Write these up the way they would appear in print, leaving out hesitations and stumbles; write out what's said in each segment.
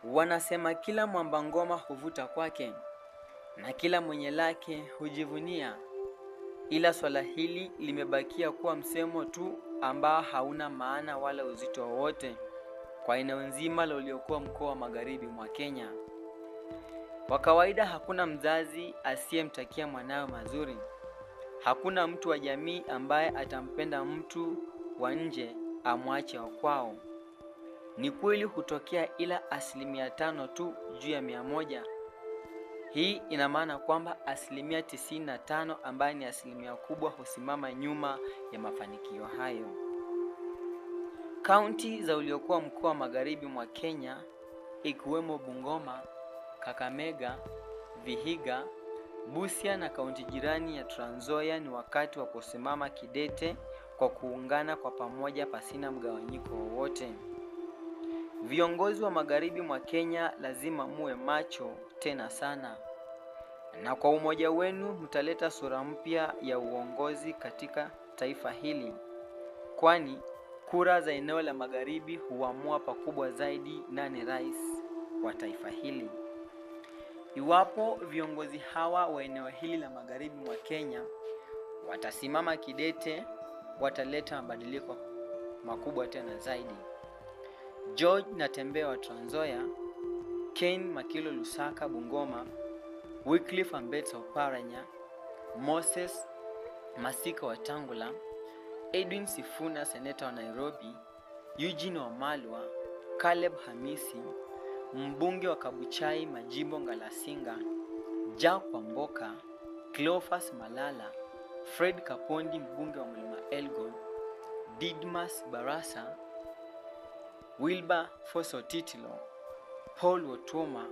Wanasema kila mwamba ngoma huvuta kwake na kila mwenye lake hujivunia, ila swala hili limebakia kuwa msemo tu ambao hauna maana wala uzito wowote kwa eneo nzima liliokuwa mkoa wa Magharibi mwa Kenya. Kwa kawaida hakuna mzazi asiyemtakia mwanawe mazuri. Hakuna mtu wa jamii ambaye atampenda mtu wa nje amwache wa kwao. Ni kweli hutokea ila 5% tu juu ya 100. Hii ina maana kwamba 95 ambaye ni asilimia kubwa husimama nyuma ya mafanikio hayo. Kaunti za uliokuwa mkoa wa Magharibi mwa Kenya ikiwemo Bungoma, Kakamega, Vihiga, Busia na kaunti jirani ya Trans Nzoia ni wakati wa kusimama kidete kwa kuungana kwa pamoja pasina mgawanyiko wowote. Viongozi wa Magharibi mwa Kenya lazima muwe macho tena sana. Na kwa umoja wenu mtaleta sura mpya ya uongozi katika taifa hili. Kwani kura za eneo la Magharibi huamua pakubwa zaidi nani rais wa taifa hili. Iwapo viongozi hawa wa eneo hili la Magharibi mwa Kenya watasimama kidete, wataleta mabadiliko makubwa tena zaidi. George Natembeya wa Trans Nzoia, Ken Makilo Lusaka Bungoma, Wycliffe Ambetsa Oparanya, Moses Masika wa Tangula, Edwin Sifuna seneta wa Nairobi, Eugene Wamalwa, Caleb Hamisi, mbunge wa Kabuchai Majimbo Ngalasinga, Jack Wamboka, Cleophas Malala, Fred Kapondi mbunge wa Mlima Elgon, Didmas Barasa, Wilbur Foso Titilo, Paul Wotoma,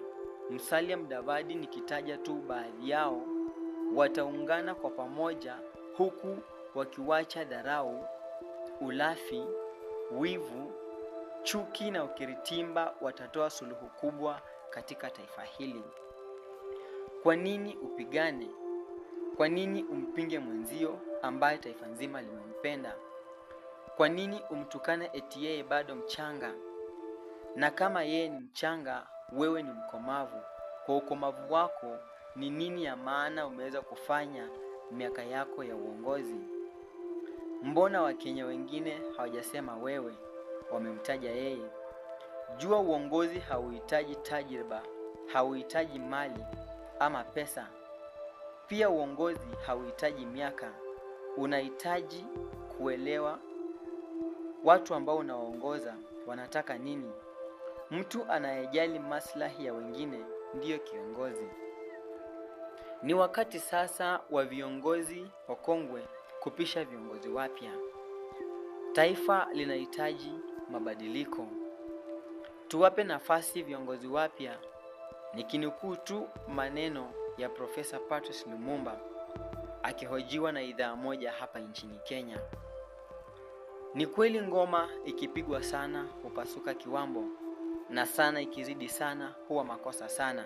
Musalia Mudavadi nikitaja tu baadhi yao, wataungana kwa pamoja huku wakiwacha dharau, ulafi, wivu, chuki na ukiritimba. Watatoa suluhu kubwa katika taifa hili. Kwa nini upigane? Kwa nini umpinge mwenzio ambaye taifa nzima limempenda? Kwa nini umtukane eti yeye bado mchanga? Na kama yeye ni mchanga, wewe ni mkomavu. Kwa ukomavu wako ni nini ya maana umeweza kufanya miaka yako ya uongozi? Mbona Wakenya wengine hawajasema wewe, wamemtaja yeye? Jua uongozi hauhitaji tajriba, hauhitaji mali ama pesa. Pia uongozi hauhitaji miaka. Unahitaji kuelewa watu ambao unawaongoza wanataka nini. Mtu anayejali maslahi ya wengine ndiyo kiongozi. Ni wakati sasa wa viongozi wakongwe kupisha viongozi wapya. Taifa linahitaji mabadiliko. Tuwape nafasi viongozi wapya. Nikinukuu tu maneno ya Profesa Patrice Lumumba akihojiwa na idhaa moja hapa nchini Kenya. Ni kweli ngoma ikipigwa sana hupasuka kiwambo, na sana ikizidi sana huwa makosa sana.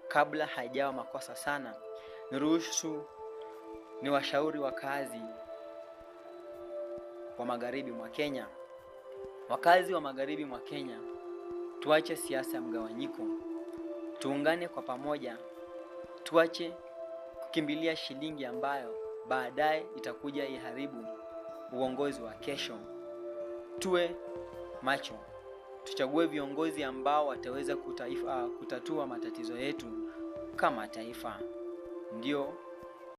Kabla haijawa makosa sana, niruhusu ni washauri wakazi wa Magharibi mwa Kenya. Wakazi wa Magharibi mwa Kenya, tuache siasa ya mgawanyiko. Tuungane kwa pamoja. Tuache kukimbilia shilingi ambayo baadaye itakuja iharibu uongozi wa kesho. Tuwe macho. Tuchague viongozi ambao wataweza kutatua matatizo yetu kama taifa. Ndio